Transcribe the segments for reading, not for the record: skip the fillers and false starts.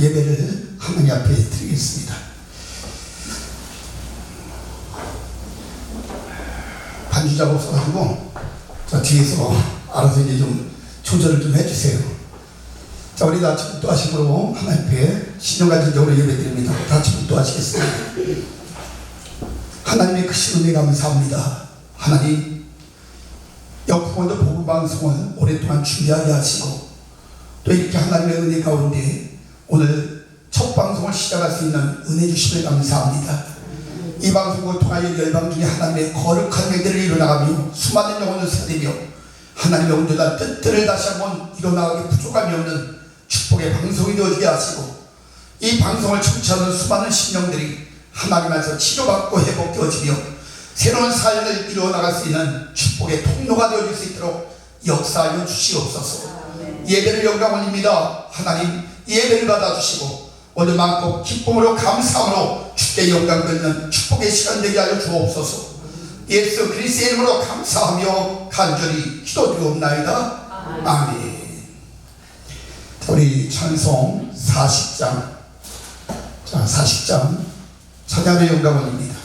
예배를 하나님 앞에 드리겠습니다. 반주자가 없어가지고 저 뒤에서 알아서 이제 좀 조절을 좀 해주세요. 자, 우리 다 같이 묵도하심으로 하나님 앞에 신령같은 예배 드립니다. 다 같이 묵도하시겠습니다. 하나님의 크신 은혜 감사합니다. 하나님, 역풍원도 복음방송을 오랫동안 준비하게 하시고 또 이렇게 하나님의 은혜 가운데 오늘 첫 방송을 시작할 수 있는 은혜 주심을 감사합니다. 이 방송을 통하여 열방 중에 하나님의 거룩한 일들을 이뤄나가며 수많은 영혼을 살리며 하나님의 온전한 뜻들을 다시 한번 이뤄나가기 부족함이 없는 축복의 방송이 되어지게 하시고 이 방송을 청취하는 수많은 심령들이 하나님 안에서 치료받고 회복되어지며 새로운 삶을 이루어나갈 수 있는 축복의 통로가 되어질 수 있도록 역사하여 주시옵소서. 예배를 영광 올립니다. 하나님, 예배를 받아주시고 오늘 마음껏 기쁨으로 감사함으로 주께 영광 돌리는 축복의 시간 되게 하여 주옵소서. 예수 그리스도의 이름으로 감사하며 간절히 기도드리옵나이다. 아멘. 우리 찬송 40장, 자, 40장 찬양의 영광 올립니다.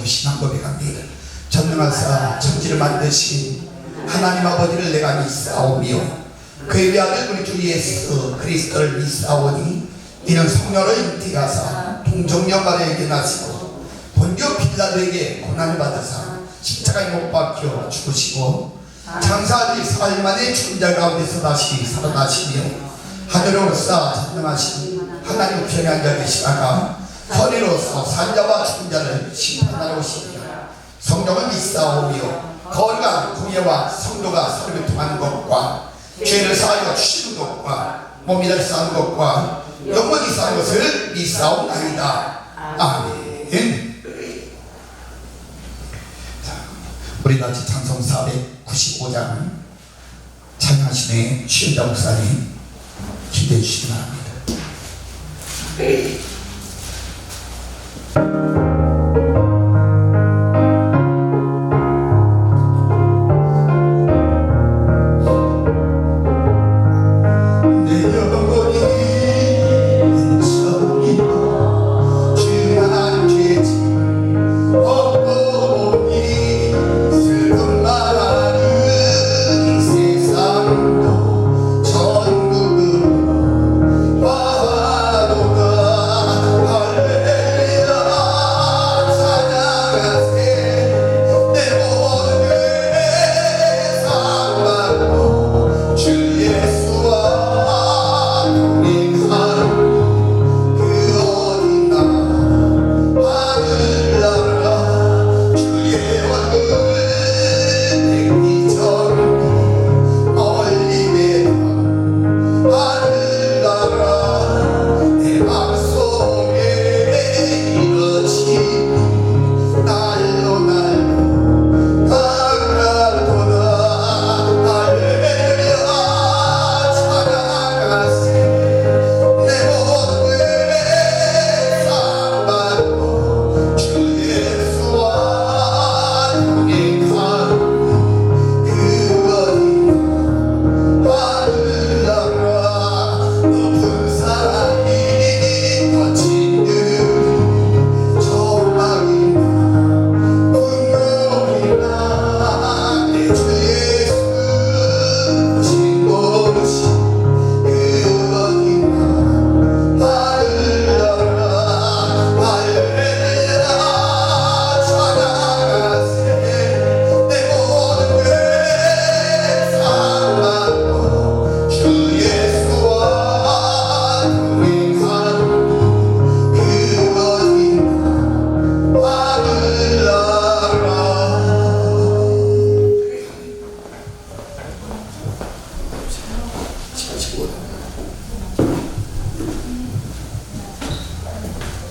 신앙 고백합니다. 전능하사 천지를 만드신 하나님 아버지를 내가 믿사오며 그의 외아들 우리 주 예수 그리스도를 믿사오니 이는 성령을 잉태하사 동정녀 마리아에게 나시고 본디오 빌라도에게 고난을 받으사 십자가에 못 박혀 죽으시고 장사한 지 4일 만에 죽은 자 가운데서 다시 살아나시며 하늘로 올사 전능하신 하나님 우편에 앉아 계시다가 선의로서 산자와 죽은 자를 심판하러 오시며 성령을 믿사오며 거룩한 공예와 성도가 서로를 통하는 것과 죄를 사하여 주시는 것과 몸이를 쌓는 것과 영원히 사는 것을 믿사옵나이다. 아멘. 자, 우리 같이 찬송 495장 찬양하시네 최은자 목사님 기대해 주시기 바랍니다.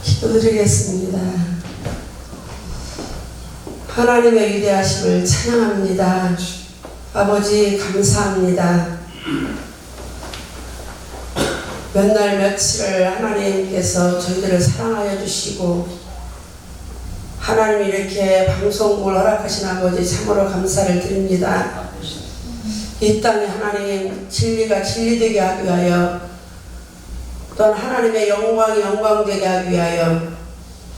기도드리겠습니다. 하나님의 위대하심을 찬양합니다. 아버지 감사합니다. 몇 날 며칠을 하나님께서 저희들을 사랑하여 주시고 하나님이 이렇게 방송국을 허락하신 아버지 참으로 감사를 드립니다. 이 땅에 하나님 진리가 진리되게 하기 위하여 또한 하나님의 영광이 영광되게 하기 위하여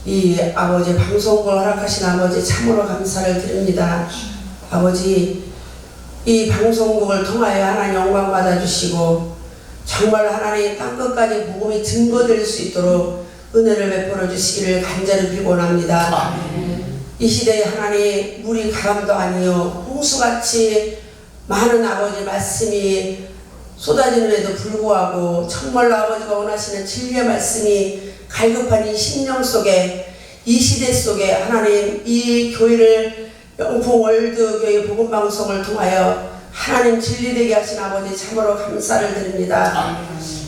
이 아버지 방송국을 허락하신 아버지 참으로 감사를 드립니다. 아버지 이 방송국을 통하여 하나님 영광 받아주시고 정말 하나님 땅끝까지 복음이 증거될 수 있도록 은혜를 베풀어 주시기를 간절히 빌곤합니다. 이 시대에 하나님 물이 가람도 아니요 홍수같이 많은 아버지 말씀이 쏟아지는데도 불구하고 정말로 아버지가 원하시는 진리의 말씀이 갈급한 이 심령 속에 이 시대 속에 하나님 이 교회를 영풍 월드 교회 복음 방송을 통하여 하나님 진리되게 하신 아버지 참으로 감사를 드립니다.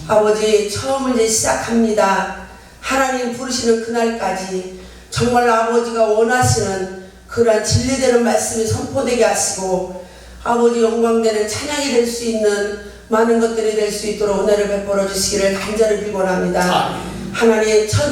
아버지 처음 이제 시작합니다. 하나님 부르시는 그날까지 정말로 아버지가 원하시는 그러한 진리되는 말씀이 선포되게 하시고 아버지 영광되는 찬양이 될 수 있는 많은 것들이 될 수 있도록 은혜를 베풀어 주시기를 간절히 빌곤합니다. 하나님 첫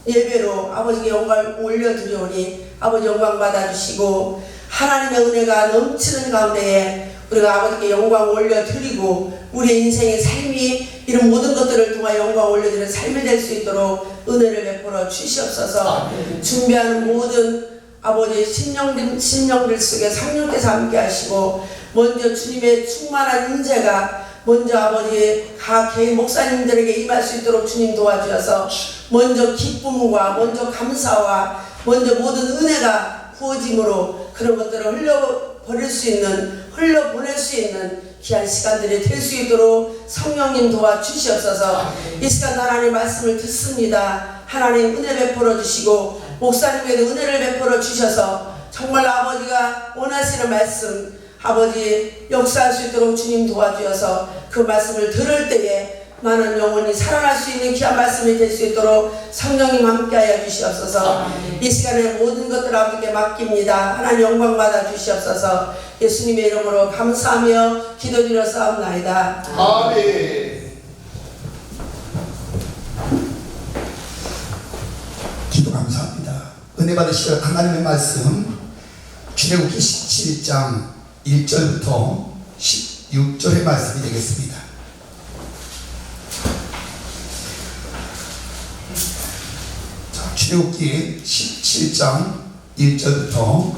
예배로 아버지께 영광을 올려드리오니 아버지 영광 받아주시고 하나님의 은혜가 넘치는 가운데에 우리가 아버지께 영광 올려드리고 우리의 인생의 삶이 이런 모든 것들을 통하여 영광 올려드리는 삶이 될 수 있도록 은혜를 베풀어 주시옵소서. 준비하는 모든 아버지 심령들 속에 성령께서 함께 하시고 먼저 주님의 충만한 임재가 먼저 아버지 각 개인 목사님들에게 임할 수 있도록 주님 도와주셔서 먼저 기쁨과 먼저 감사와 먼저 모든 은혜가 부어짐으로 그런 것들을 흘려보낼 수 있는 귀한 시간들이 될 수 있도록 성령님 도와주시옵소서. 이 시간 하나님 말씀을 듣습니다. 하나님 은혜 베풀어 주시고 목사님에게도 은혜를 베풀어 주셔서 정말 아버지가 원하시는 말씀 아버지 역사할 수 있도록 주님 도와주셔서 그 말씀을 들을 때에 많은 영혼이 살아날 수 있는 귀한 말씀이 될 수 있도록 성령님 함께하여 주시옵소서. 이 시간에 모든 것들을 아버지께 맡깁니다. 하나님 영광 받아 주시옵소서. 예수님의 이름으로 감사하며 기도드려 싸움나이다. 아멘. 기도 감사합니다. 은혜 받으시어 하나님의 말씀 출애굽기 17장 1절부터 16절의 말씀이 되겠습니다. 자, 출애굽기 17장 1절부터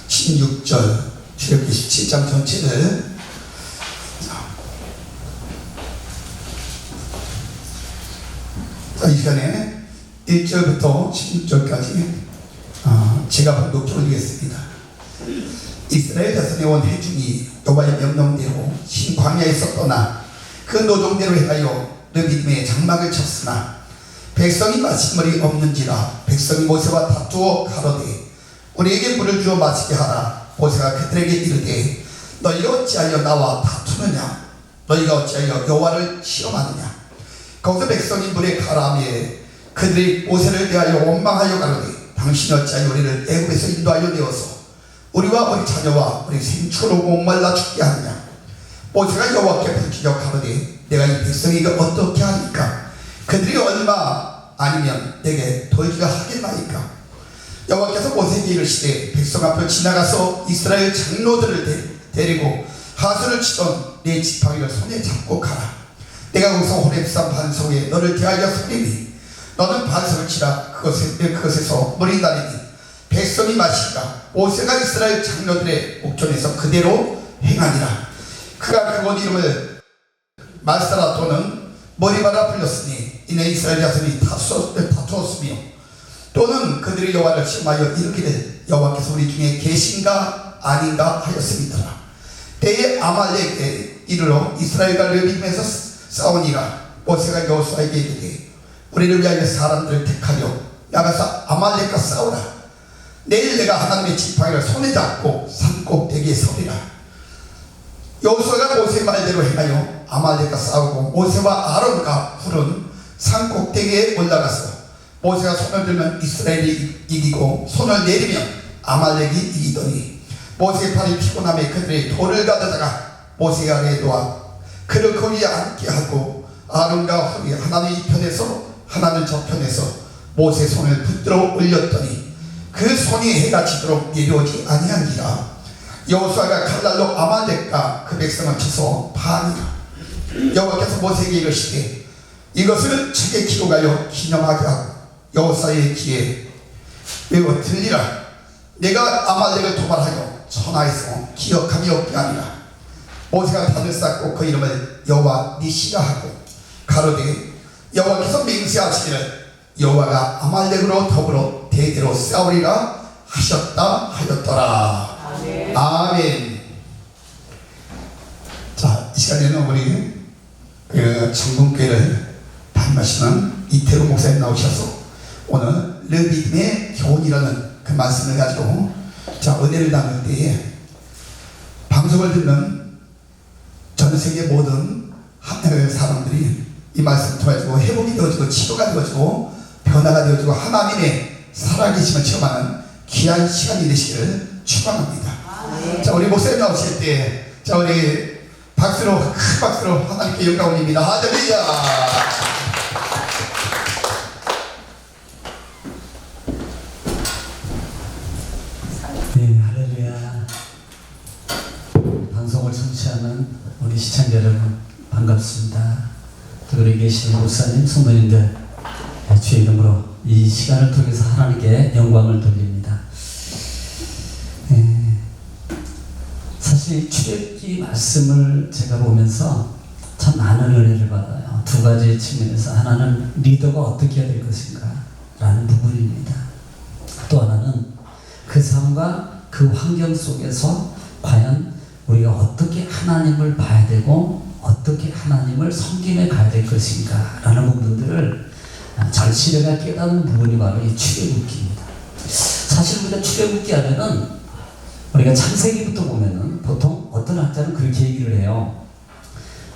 16절 출애굽기 17장 전체를 자, 이 시간에 1절부터 16절까지 제가 봉독 올리겠습니다. 이스라엘 자손에 온 회중이 여호와의 명령대로 신 광야에서 떠나 그 노동대로 행하여 르비딤에 장막을 쳤으나 백성이 마실 물이 없는지라 백성이 모세와 다투어 가로되 우리에게 물을 주어 마시게 하라. 모세가 그들에게 이르되 너희가 어찌하여 나와 다투느냐 너희가 어찌하여 여호와를 시험하느냐. 거기서 백성이 물에 가라하매 그들이 모세를 대하여 원망하여 가로되 당신이 어찌하여 우리를 애굽에서 인도하여 내어서 우리와 우리 자녀와 우리 생초로 목말라 죽게 하느냐. 모세가 여호와께 부르짖어 가로되 내가 이 백성에게 어떻게 하니까 그들이 얼마 아니면 내게 돌기가 하겠나이까. 여호와께서 모세에게 이르시되 백성 앞을 지나가서 이스라엘 장로들을 데리고 하수를 치던 네 지팡이를 손에 잡고 가라. 내가 거기서 호렙산 반석에 너를 대하여 서리니 너는 반석을 치라. 그것에서 물이 나리니 백성이 마시니까 모세가 이스라엘 장로들의 옥전에서 그대로 행하니라. 그가 그곳 이름을 마사라 또는 머리바라 불렀으니 이는 이스라엘 자손이 다투었으며 또는 그들이 여호와를 시험하여 이르기를 여호와께서 우리 중에 계신가 아닌가 하였음이더라. 때에 아말렉에 이르러 이스라엘과 르비딤에서 싸우니라. 모세가 여호수아에게 이르되 우리를 위하여 사람들을 택하여 나가서 아말렉과 싸우라. 내일 내가 하나님의 지팡이를 손에 잡고 산꼭대기에 서리라. 여호수아가 모세의 말대로 행하여 아말렉과 싸우고 모세와 아론과 훌은 산꼭대기에 올라가서 모세가 손을 들면 이스라엘이 이기고 손을 내리면 아말렉이 이기더니 모세의 팔이 피곤함에 그들의 돌을 가져다가 모세 아래에 놓아 그를 그 위에 앉게 하고 아론과 훌이 하나는 이 편에서 하나는 저 편에서 모세의 손을 붙들어 올렸더니 그 손이 해가 지도록 내려오지 아니한지라. 여호수아가 칼날로 아말렉과 그 백성을 쳐서 파니라. 여호와께서 모세에게 이르시되 이것을 책에 기록하여 기념하게 하고 여호수아의 귀에 외워 들리라. 내가 아말렉을 도발하여 천하에서 기억함이 없게 하니라. 모세가 단을 쌓고 그 이름을 여호와 니시라 하고 가로되 여호와께서 맹세하시기를 여호와가 아말렉으로 더불어 대대로 싸우리라 하셨다 하였더라. 아멘. 아멘. 자, 이 시간에는 우리 정금교회를 담임하시는 이태로 목사님 나오셔서 오늘 르비딤의 교훈이라는 그 말씀을 가지고 자 은혜를 나눌 때에 방송을 듣는 전 세계 모든 사람들이 이 말씀을 통해서 회복이 되어지고 치료가 되어지고 변화가 되어지고 하나님의 살아계심을 체험하는 귀한 시간이 되시기를 축원합니다. 자, 우리 목사님 나오실 때, 자, 우리 박수로, 큰 박수로 하나님께 영광 올립니다. 할렐루야! 네, 할렐루야. 방송을 청취하는 우리 시청자 여러분, 반갑습니다. 또 우리 계신 목사님, 성도님들, 주의 이름으로 이 시간을 통해서 하나님께 영광을 돌립니다. 사실 출애굽기 말씀을 제가 보면서 참 많은 은혜를 받아요. 두 가지 측면에서 하나는 리더가 어떻게 해야 될 것인가 라는 부분입니다. 또 하나는 그 삶과 그 환경 속에서 과연 우리가 어떻게 하나님을 봐야 되고 어떻게 하나님을 섬김에 가야 될 것인가 라는 부분들을 절실하게 깨닫는 부분이 바로 이 출애굽기입니다. 사실 우리가 출애굽기 하면은 우리가 창세기부터 보면은 보통 어떤 학자는 그렇게 얘기를 해요.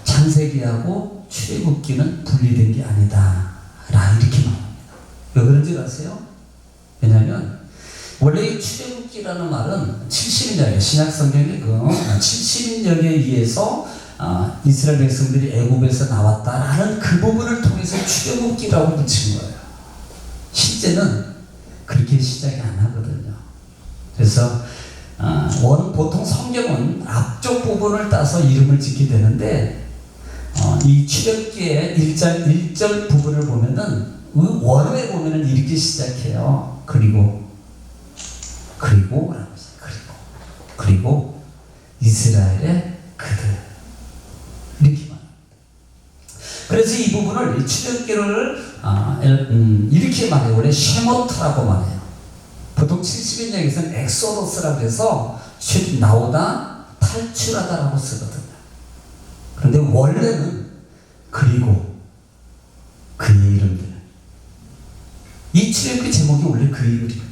창세기하고 출애굽기는 분리된 게 아니다 라 이렇게 말합니다. 왜 그런지 아세요? 왜냐하면 원래 이 출애굽기라는 말은 70인역에 신약 성경에 그 70인역에 의해서 이스라엘 백성들이 애굽에서 나왔다라는 그 부분을 통해서 출애굽기라고 붙인 거예요. 실제는 그렇게 시작이 안 하거든요. 그래서 보통 성경은 앞쪽 부분을 따서 이름을 짓게 되는데 이 출애굽기의 1절 부분을 보면은 원어에 보면은 이렇게 시작해요. 그리고 이스라엘의 그들 이렇게 말합니다. 그래서 이 부분을 이 출애굽기를 이렇게 말해요. 원래 쉐모트라고 말해요. 보통 70인역에서는 엑소더스라고 해서 나오다 탈출하다라고 쓰거든요. 그런데 원래는 그리고 그의 이름들 이 출애굽기 제목이 원래 그의 이름이에요.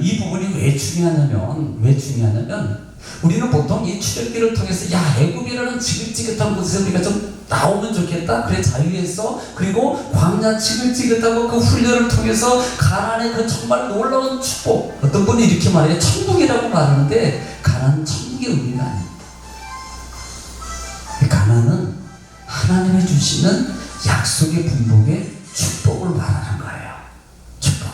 이 부분이 왜 중요하냐면 우리는 보통 이 출애굽기를 통해서 애굽이라는 지긋지긋한 곳에서 우리가 좀 나오면 좋겠다. 그래 자유했어. 그리고 광야 지긋지긋하고 그 훈련을 통해서 가나안의 그 정말 놀라운 축복. 어떤 분이 이렇게 말해요. 천국이라고 말하는데 가나안은 천국의 의미가 아닙니다. 가나안은 하나님이 주시는 약속의 분복의 축복을 말하는 거예요. 축복.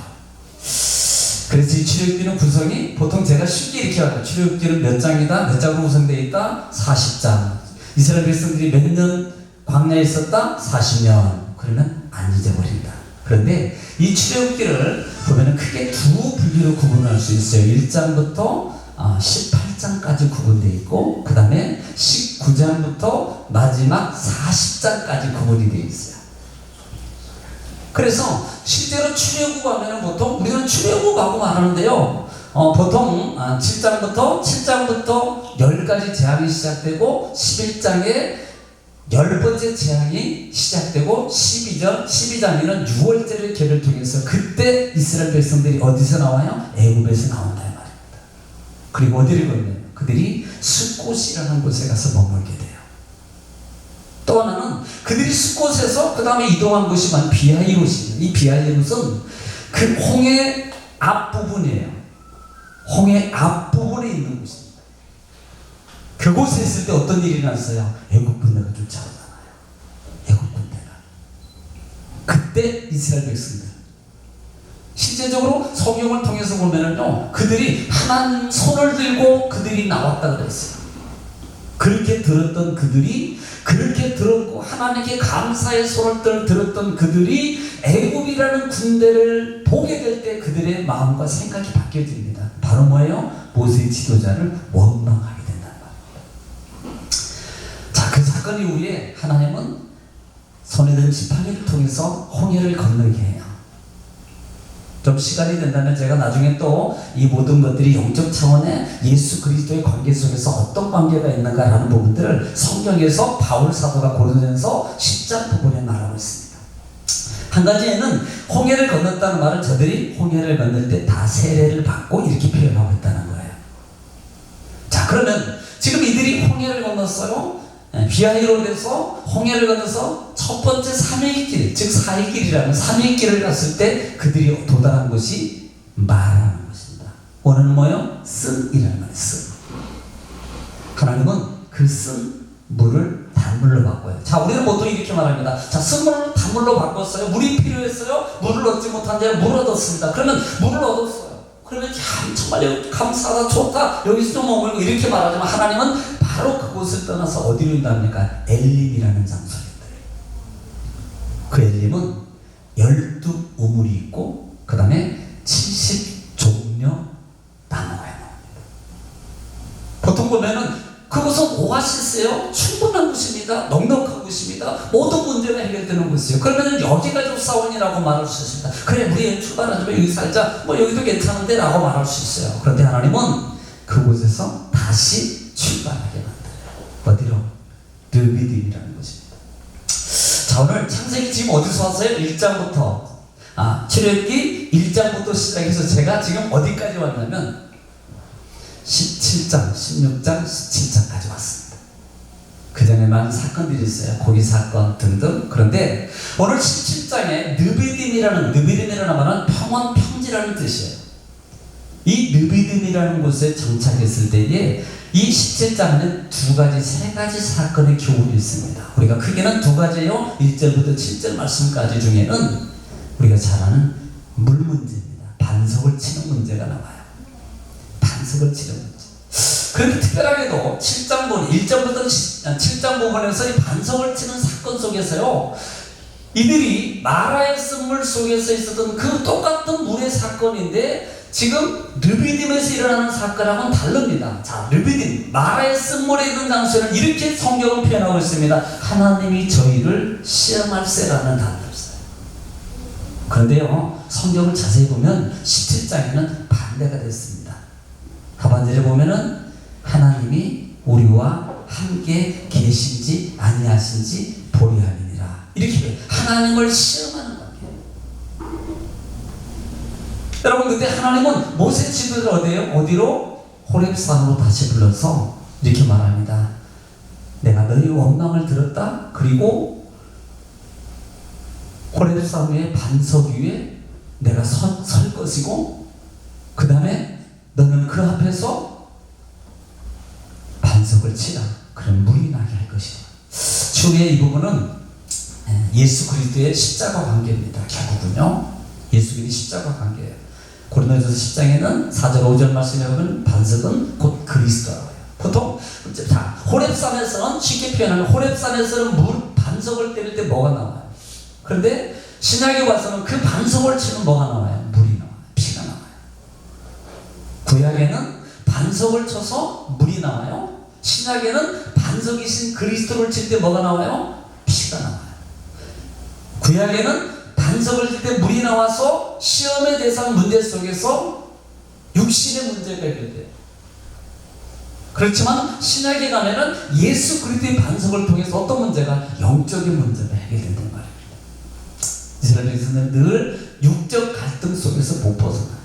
그래서 이 출애굽기는 구성이 보통 제가 쉽게 이렇게 말해요. 출애굽기는 몇 장이다? 몇 장으로 구성되어 있다? 40장. 이스라엘 백성들이 몇 년 광야에 있었다? 40년. 그러면 안 잊어버린다. 그런데 이 출애굽기를 보면은 크게 두 분류로 구분할 수 있어요. 1장부터 18장까지 구분되어 있고 그 다음에 19장부터 마지막 40장까지 구분이 되어 있어요. 그래서 실제로 출애굽하면 보통 우리는 출애굽하고 말하는데요. 보통 7장부터 10가지 재앙이 시작되고 11장에 10번째 재앙이 시작되고 12장에는 6월절의 계를 통해서 그때 이스라엘 백성들이 어디서 나와요? 애굽에서 나온다 이 말입니다. 그리고 어디를 건너요? 그들이 숫곳이라는 곳에 가서 머물게 돼요. 또 하나는 그들이 숫곳에서 그 다음에 이동한 곳이 비하이롯이에요. 이 비하이롯은 그 홍해 앞부분이에요. 홍해 앞부분에 있는 곳입니다. 그곳에 있을 때 어떤 일이 났어요? 애굽 군대가 쫓아오잖아요. 애굽 군대가. 그때 이스라엘 백성들 실제적으로 성경을 통해서 보면은요, 그들이 하나님 손을 들고 그들이 나왔다 그랬어요. 그렇게 들었던 그들이, 그렇게 들었고 하나님께 감사의 손을 들었던 그들이 애굽이라는 군대를 보게 될 때 그들의 마음과 생각이 바뀌어집니다. 바로 뭐예요? 모세의 지도자를 원망하게 된다는 말입니다. 자, 그 사건 이후에 하나님은 손에 든 지팡이를 통해서 홍해를 건너게 해요. 좀 시간이 된다면 제가 나중에 또 이 모든 것들이 영적 차원의 예수 그리스도의 관계 속에서 어떤 관계가 있는가라는 부분들을 성경에서 바울 사도가 고린도전서 10장 부분에 말하고 있습니다. 한 가지에는 홍해를 건넜다는 말은 저들이 홍해를 건널 때 다 세례를 받고 이렇게 표현하고 있다는 거예요. 자, 그러면 지금 이들이 홍해를 건넜어요. 비하이롯에서 홍해를 건너서 첫 번째 3일 길, 즉 4일 길이라는 3일 길을 갔을 때 그들이 도달한 곳이 마라는 것입니다. 오늘은 뭐예요? 쓴이라는 말이에요. 쓴. 하나님은 그 쓴 물을 단물로 바꿔요. 자, 우리는 보통 이렇게 말합니다. 자, 쓴물을 단물로 바꿨어요. 물이 필요했어요. 물을 얻지 못한데 물을 얻었습니다. 그러면 물을 얻었어요. 그러면 정말 감사하다, 좋다, 여기서 좀 머물고 이렇게 말하지만 하나님은 바로 그곳을 떠나서 어디로 인도합니까? 엘림이라는 장소입니다. 그 엘림은 12우물이 있고 그 다음에 70종려 나무가 나옵니다. 보면은 그곳은 오아시스예요. 충분한 곳입니다. 넉넉한 곳입니다. 모든 문제가 해결되는 곳이에요. 그러면 여기가 좀 사원이라고 말할 수 있습니다. 그래, 우리 출발하자면 여기 살자. 뭐 여기도 괜찮은데 라고 말할 수 있어요. 그런데 하나님은 그곳에서 다시 출발하게 만들어요. 어디로? 르비딤이라는 것입니다. 자, 오늘 창세기 지금 어디서 왔어요? 1장부터 출애굽기 1장부터 시작해서 제가 지금 어디까지 왔냐면 17장, 16장, 17장까지 왔습니다. 그 전에 많은 사건들이 있어요. 고기 사건 등등. 그런데 오늘 17장에 느비딤이라는 말은 평원, 평지라는 뜻이에요. 이 느비딤이라는 곳에 정착했을 때에 이 17장에는 세 가지 사건의 교훈이 있습니다. 우리가 크게는 두 가지예요. 1절부터 7절 말씀까지 중에는 우리가 잘 아는 물 문제입니다. 반석을 치는 문제가 나와요. 반석을 치는 문제. 그런데 특별하게도 7장 부분, 1장부터 7장 부분에서 이 반석을 치는 사건 속에서요, 이들이 마라의 쓴물 속에서 있었던 그 똑같은 물의 사건인데 지금 르비딤에서 일어나는 사건하고는 다릅니다. 자, 르비딤, 마라의 쓴물에 있는 장소에는 이렇게 성경은 표현하고 있습니다. 하나님이 저희를 시험할세라는 단어를 써요. 그런데요, 성경을 자세히 보면 17장에는 반대가 됐습니다. 하반절에 보면은 하나님이 우리와 함께 계신지 아니하신지 보리하니라. 이렇게 하나님을 시험하는 거예요. 여러분, 근데 하나님은 모세 지도를 어디로? 호렙산으로 다시 불러서 이렇게 말합니다. 내가 너희 원망을 들었다. 그리고 호렙산 위에 반석 위에 내가 설 것이고, 그 다음에 너는 그 앞에서 반석을 치라. 그럼 물이 나게 할 것이다. 주의 이 부분은 예수 그리스도의 십자가 관계입니다. 결국은요, 예수 그리스도의 십자가 관계예요. 고린도전서 10장에는 4절 5절 말씀에 보면 반석은 곧 그리스도라고 해요. 보통 호렙산에서는 쉽게 표현하면 호렙산에서는 반석을 때릴 때 뭐가 나와요? 그런데 신약에 와서는 그 반석을 치면 뭐가 나와요? 물이 나와요. 피가 나와요. 구약에는 반석을 쳐서 물이 나와요. 신약에는 반석이신 그리스도를 칠 때 뭐가 나와요? 피가 나와요. 구약에는 반석을 칠 때 물이 나와서 시험의 대상 문제 속에서 육신의 문제가 해결돼요. 그렇지만 신약에 가면은 예수 그리스도의 반석을 통해서 어떤 문제가? 영적인 문제가 해결된단 말입니다. 이스라엘 백성들은 늘 육적 갈등 속에서 못 벗어나요.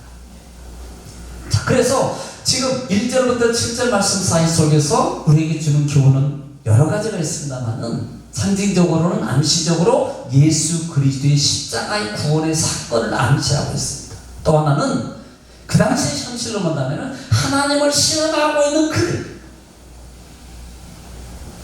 자, 그래서 지금 1절부터 7절 말씀 사이 속에서 우리에게 주는 교훈은 여러 가지가 있습니다만은 상징적으로는 암시적으로 예수 그리스도의 십자가의 구원의 사건을 암시하고 있습니다. 또 하나는 그 당시의 현실로 본다면 하나님을 시험하고 있는 그들,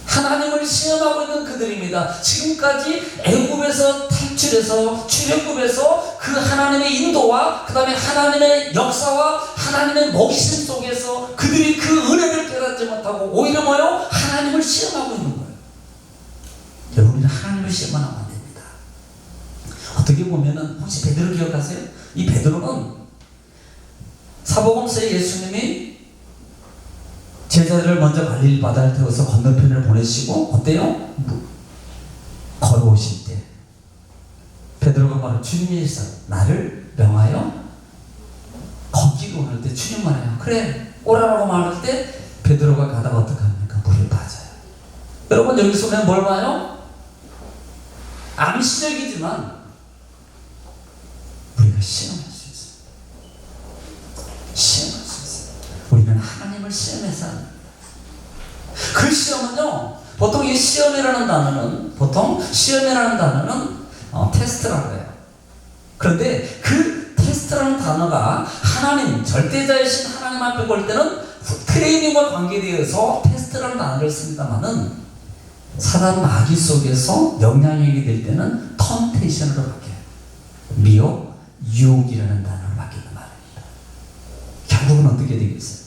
하나님을 시험하고 있는 그들입니다. 지금까지 애굽에서 탈출해서 출애굽에서 그 하나님의 인도와 그 다음에 하나님의 역사와 하나님의 먹이심 속에서 그들이 그 은혜를 깨닫지 못하고 오히려 뭐요? 하나님을 시험하고 있는 거예요. 여러분, 우리는 하나님을 시험하면 안 됩니다. 어떻게 보면은 혹시 베드로 기억하세요? 이 베드로는 사복음서에 예수님이 제자들을 먼저 갈릴리 바다를 태워서 건너편을 보내시고 어때요? 걸어오실 때 베드로가 말을 주님이시여 나를 명하여 걷기로 원할 때 주님 말해요. 그래 오라라고 말할 때 베드로가 가다가 어떻게 합니까? 물에 빠져요. 여러분, 여기서 보면 뭘 봐요? 암시적이지만 우리가 시험할 수 있어요. 시험할 수 있어요. 우리는 하나님을 시험해서 합니다. 그 시험은요, 보통 이 시험이라는 단어는 테스트라고 해요. 그런데 그 테스트라는 단어가 하나님, 절대자이신 하나님 앞에 볼 때는 트레이닝과 관계되어서 테스트라는 단어를 씁니다만은 사단 마귀 속에서 영향력이 될 때는 텀테이션으로 바뀌어요. 미혹, 유혹이라는 단어로 바뀌는 말입니다. 결국은 어떻게 되겠어요?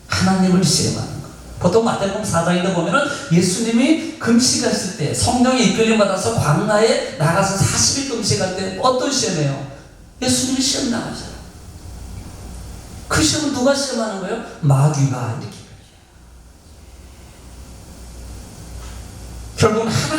하나님을 시험하는 거. 보통 마태복음 4장에도 보면은 예수님이 금식했을 때 성령의 이끌림 받아서 광야에 나가서 40일 금식할 때 어떤 시험이에요? 예수님이 시험 나가잖아요. 그 시험은 누가 시험하는 거예요? 마귀가 이렇게.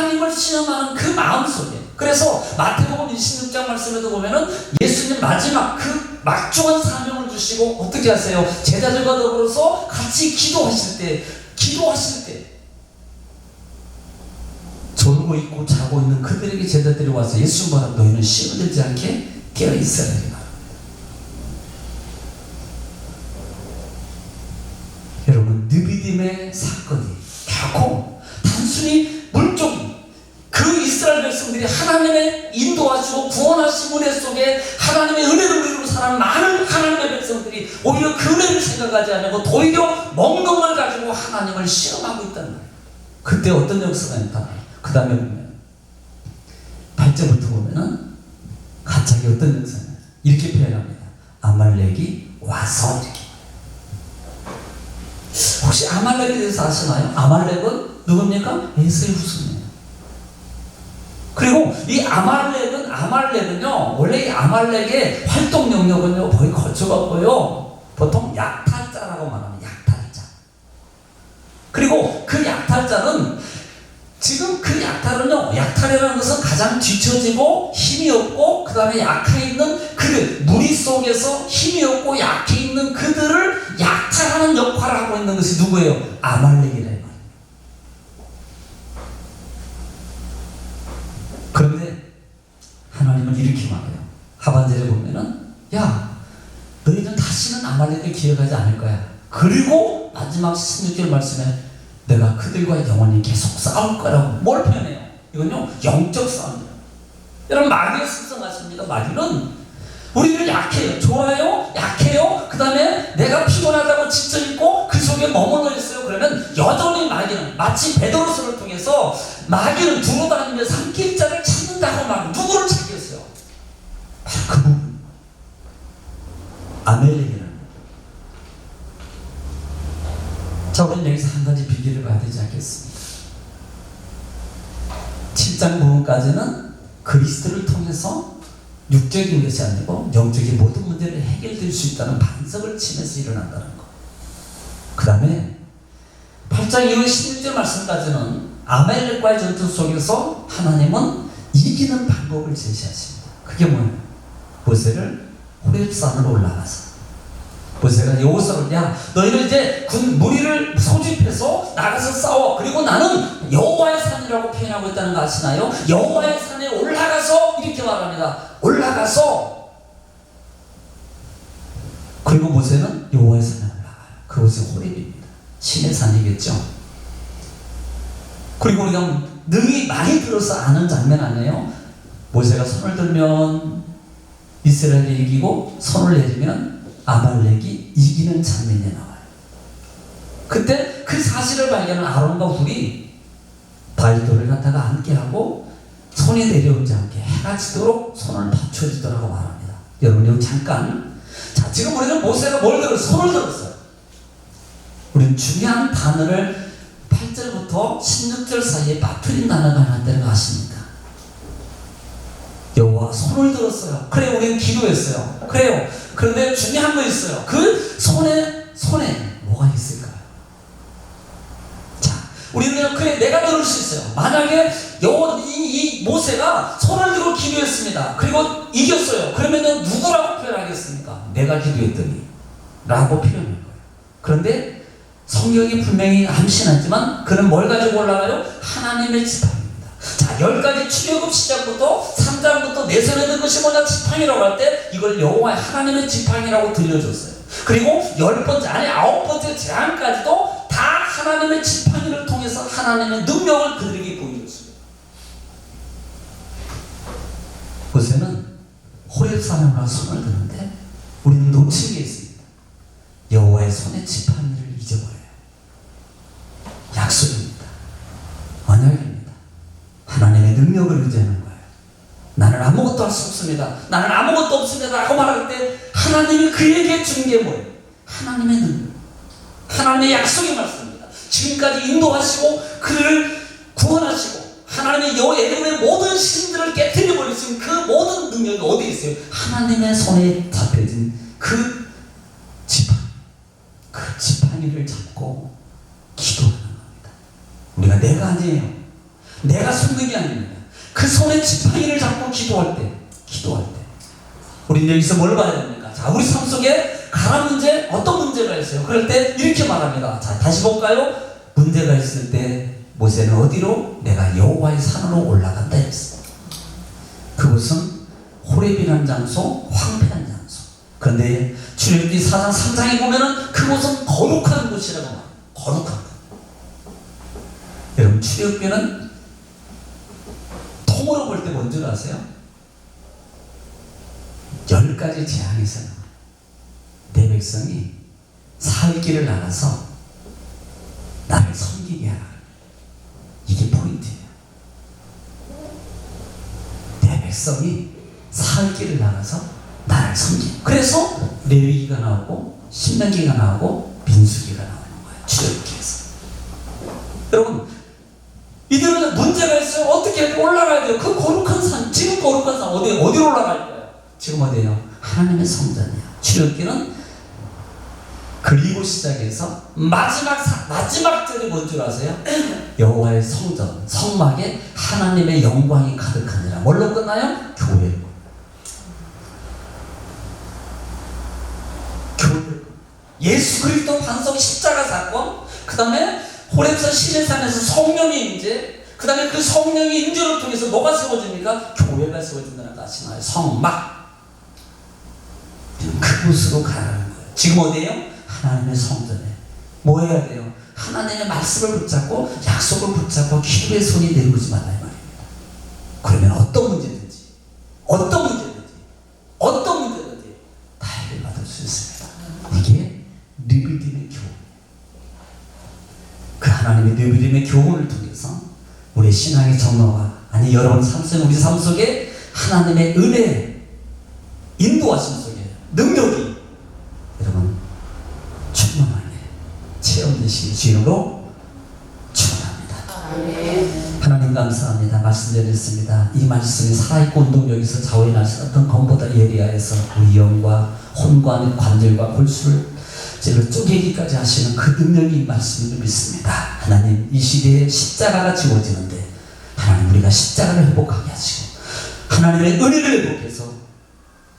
하나님을 시험하는 그 마음속에, 그래서 마태복음 26장 말씀에도 보면은 예수님 마지막 그 막중한 사명을 주시고 어떻게 하세요? 제자들과 더불어서 같이 기도하실 때 졸고 있고 자고 있는 그들에게 제자들이 와서 예수 보라, 너희는 시험 들지 않게 깨어 있어야 된다. 여러분, 느비딤의 사건이 결코 단순히 물적인 그 이스라엘 백성들이 하나님의 인도하시고 구원하신 은혜 속에 하나님의 은혜를 누리고 사는 많은 하나님의 백성들이 오히려 그 은혜를 생각하지 않고 도리어 먹는 걸 가지고 하나님을 시험하고 있다는 거예요. 그때 어떤 역사가 나타나요? 그 다음에 보면 8절부터 보면은 갑자기 어떤 역사냐, 이렇게 표현합니다. 아말렉이 와서 이렇게. 혹시 아말렉에 대해서 아시나요? 아말렉은 누굽니까? 에서의 후손이에요. 그리고 이 아말렉은요, 원래 이 아말렉의 활동 영역은요, 거의 거쳐갖고요, 보통 약탈자라고 말합니다. 약탈자. 그리고 그 약탈자는, 지금 그 약탈은요, 약탈이라는 것은 가장 뒤처지고 힘이 없고 그 다음에 약해 있는 그들, 무리 속에서 힘이 없고 약해 있는 그들을 약탈하는 역할을 하고 있는 것이 누구예요? 아말렉이라는 거예요. 그런데 하나님은 이렇게 말해요. 하반절에 보면은, 야, 너희는 다시는 아말렉을 기억하지 않을 거야. 그리고 마지막 16절 말씀에 내가 그들과 영원히 계속 싸울 거라고. 뭘 표현해요? 이건요, 영적 싸움이에요. 여러분, 마귀의 습성 아십니까? 마귀는 우리는 약해요. 좋아요? 약해요? 그 다음에 내가 피곤하다고 지쳐있고 그 속에 머물러 있어요. 그러면 여전히 마귀는 마치 베드로서를 통해서 마귀는 두루 다니며 삼킬자를 찾는다고 막 누구를 찾겠어요? 바로 그 부분. 아멜렉이라는. 자, 우리는 여기서 한 가지 비기를 봐야 되지 않겠습니까? 7장 부분까지는 그리스도를 통해서 육적인 것이 아니고 영적인 모든 문제를 해결될 수 있다는 반석을 치면서 일어난다는 것. 그 다음에 8장 이후 16절 말씀까지는 아말렉과의 전투 속에서 하나님은 이기는 방법을 제시하십니다. 그게 뭐예요? 모세를 호렙산으로 올라가서 모세가 여호수아를, 야, 너희는 이제 군 무리를 소집해서 나가서 싸워. 그리고 나는 여호와의 산이라고 표현하고 있다는 거 아시나요? 여호와의 산에 올라가서 이렇게 말합니다. 올라가서. 그리고 모세는 여호와의 산에 올라가요. 그곳이 호렙입니다. 신의 산이겠죠. 그리고 우리가 능히 많이 들어서 아는 장면 아니에요? 모세가 손을 들면 이스라엘이 이기고 손을 내리면 아말렉이 이기는 장면이 나와요. 그때 그 사실을 발견한 아론과 훌이 바위돌을 갖다가 함께하고 손이 내려오지 않게 해가 지도록 손을 받쳐주더라고 말합니다. 여러분, 여기 잠깐. 자, 지금 우리는 모세가 뭘 들었어요? 손을 들었어요. 우리는 중요한 단어를 8절부터 16절 사이에 빠뜨린 단어가 하나 있다는 거 아십니까? 여호와 손을 들었어요. 그래, 우리는 기도했어요. 그래요. 그런데 중요한 거 있어요. 그 손에 뭐가 있을까요? 자, 우리는 그래, 내가 들을 수 있어요. 만약에 이 모세가 손을 들고 기도했습니다. 그리고 이겼어요. 그러면은 누구라고 표현하겠습니까? 내가 기도했더니 라고 표현할 거예요. 그런데 성경이 분명히 암시하지만 그는 뭘 가지고 올라가요? 하나님의 지팡이입니다. 자, 10가지 출애굽 시작부터 3장부터 내세워 든 것이 뭐냐? 지팡이라고 할 때 이걸 여호와의 하나님의 지팡이라고 들려줬어요. 그리고 10번째, 아니 9번째 재앙까지도 다 하나님의 지팡이를 통해서 하나님의 능력을 그들에게 보여줬어요. 모세는 호렙산에 올라 손을 드는데 우리는 놓친 게 있습니다. 여호와의 손에 지팡이를 잊어버려요. 약속입니다. 언약입니다. 하나님의 능력을 의지하는 거예요. 나는 아무것도 할 수 없습니다. 나는 아무것도 없습니다. 라고 말할 때 하나님이 그에게 준 게 뭐예요? 하나님의 능력. 하나님의 약속의 말씀입니다. 지금까지 인도하시고 그를 구원하시고 하나님의 여호와의 모든 신들을 깨뜨려 버리신 그 모든 능력이 어디에 있어요? 하나님의 손에 잡혀진 그 지팡이. 그 지팡이를 잡고 기도하는 겁니다. 우리가 내가 아니에요. 내가 숨는 게 아닙니다. 그 손에 지팡이를 잡고 기도할 때 우리는 여기서 뭘 봐야 됩니까? 자, 우리 삶 속에 가난 문제, 어떤 문제가 있어요? 그럴 때 이렇게 말합니다. 자, 다시 볼까요? 문제가 있을 때 모세는 어디로? 내가 여호와의 산으로 올라간다 했어. 그곳은 호렙이라는 장소, 황폐한 장소. 그런데 출애굽기 4장 3장에 보면은 그곳은 거룩한 곳이라고 말해요. 거룩한 곳. 여러분, 출애굽기는 통으로 볼 때 뭔 줄 아세요? 10가지 재앙이 있어요. 내 백성이 살 길을 나가서 나를 섬기게 하라. 이게 포인트예요. 내 백성이 살 길을 나가서 나를 섬기게. 그래서 레위기가 나오고 신명기가 나오고 민수기가 나오는 거예요. 출애굽기에서. 여러분, 이들은 문제가 있어요. 어떻게 올라가야 돼요? 그 거룩한 산, 지금 거룩한 산 어디로 올라갈 거예요? 지금 어디예요? 하나님의 성전이에요. 출애굽기는 그리고 시작해서 마지막 절이 뭔 줄 아세요? 여호와의 성전, 성막에 하나님의 영광이 가득하니라. 뭘로 끝나요? 교회로. 예수 그리스도 반석 십자가 사건, 그 다음에 호렙산 시내산에서 성령의 임재, 그 다음에 그 성령의 임재를 통해서 뭐가 세워집니까? 교회가 세워진다는 거 아시나요? 성막. 그곳으로 가라는 거예요. 지금 어디에요? 하나님의 성전에. 뭐 해야 돼요? 하나님의 말씀을 붙잡고 약속을 붙잡고 기도의 손이 내려오지 말라 이 말입니다. 그러면 어떤 문제든지 다 해결받을 수 있습니다. 이게 느비딤의 교훈. 그 하나님의 느비딤의 교훈을 통해서 우리의 신앙의 정로가, 아니 여러분 삶 속에, 우리 삶 속에 하나님의 은혜 인도하심 속에 능력이 여러분 충만하게 체험되시기 주님으로 축원합니다. 하나님 감사합니다. 말씀 드렸습니다. 이 말씀이 살아있고 운동력에서 자원하신 어떤 검보다 예리하여서 우리 영과 혼과 관절과 골수를 쪼개기까지 하시는 그 능력이 말씀을 믿습니다. 하나님, 이 시대에 십자가가 지워지는데 하나님, 우리가 십자가를 회복하게 하시고 하나님의 은혜를 회복해서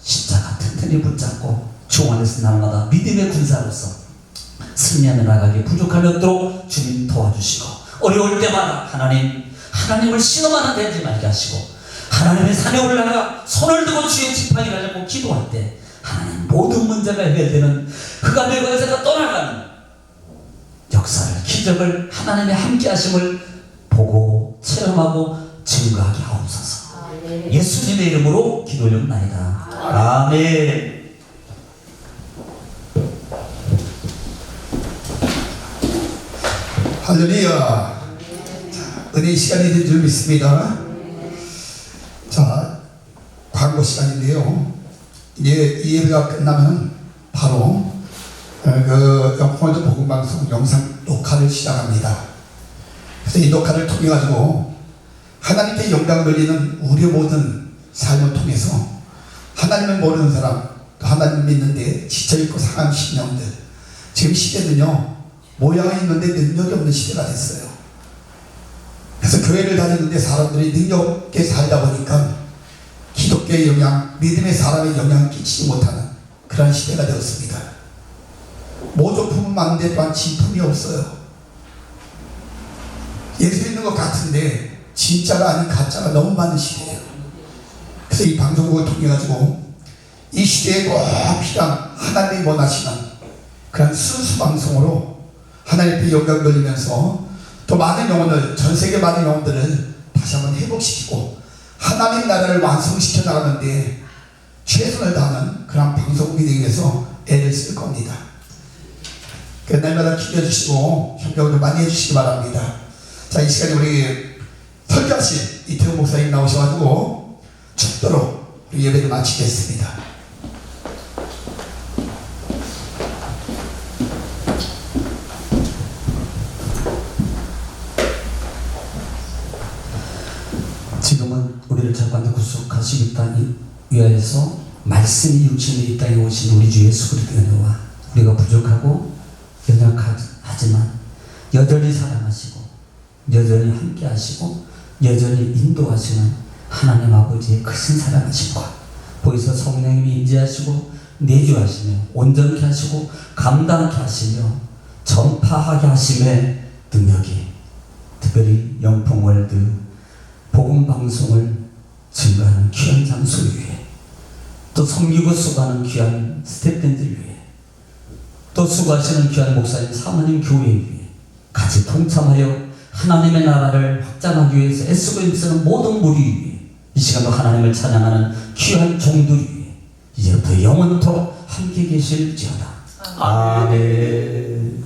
십자가 튼튼히 붙잡고 주 안에서 날마다 믿음의 군사로서 승리하며 나가기 부족함이 없도록 주님 도와주시고, 어려울 때마다 하나님을 신음하는 되지 말게 하시고, 하나님의 산에 올라가 손을 들고 주의 지팡이를 잡고 기도할 때 하나님 모든 문제가 해결되는, 그가 내가 떠나가는 역사를, 기적을, 하나님의 함께 하심을 보고 체험하고 증거하게 하옵소서. 예수님의 이름으로 기도드립나이다. 아멘. 할렐루야. 은혜의 시간이 된 줄 믿습니다. 자, 광고 시간인데요. 이제 이 예배가 끝나면 바로 그 영포원도 복음방송 영상 녹화를 시작합니다. 그래서 이 녹화를 통해 가지고 하나님께 영광 돌리는 우리의 모든 삶을 통해서 하나님을 모르는 사람, 또 하나님을 믿는데 지쳐있고 상한 신령들, 지금 시대는요 모양이 있는데 능력이 없는 시대가 됐어요. 그래서 교회를 다니는데 사람들이 능력 없게 살다 보니까 기독교의 영향, 믿음의 사람의 영향을 끼치지 못하는 그런 시대가 되었습니다. 모조품은 많은데 또한 진품이 없어요. 예수 있는 것 같은데 진짜가 아닌 가짜가 너무 많은 시대예요. 그래서 이 방송국을 통해 가지고 이 시대에 꼭 필요한 하나님이 원하시는 그런 순수 방송으로 하나님께 영광 돌리면서 또 많은 영혼을, 전 세계 많은 영혼들을 다시 한번 회복시키고 하나님 나라를 완성시켜 나가는데 최선을 다하는 그런 방송국이 되기 위해서 애를 쓸 겁니다. 날마다 기도해 주시고 협력을 많이 해주시기 바랍니다. 자, 이 시간에 우리 설교하신 이태우 목사님 나오셔가지고 축도로 우리 예배를 마치겠습니다. 지금은 우리를 자꾸한테 구속하시기 위하여서 말씀이 육신의 이 땅에 오신 우리 주 예수 그리스도의 은혜와 우리가 부족하고 연약하지만 여전히 사랑하시고 여전히 함께 하시고 여전히 인도하시는 하나님 아버지의 크신 사랑하심과 거기서 성령님이 임재하시고 내주하시며 온전케 하시고 감당케 하시며 전파하게 하심의 능력이 특별히 영풍월드 복음방송을 증거하는 귀한 장소 위에 또 섬기고 수고하는 귀한 스태프들 위에 또 수고하시는 귀한 목사님 사모님 교회 위에 같이 동참하여 하나님의 나라를 확장하기 위해서 애쓰고 힘쓰는 모든 무리 위에 이 시간도 하나님을 찬양하는 귀한 종들 위에 이제부터 영원토록 함께 계실지어다. 아멘.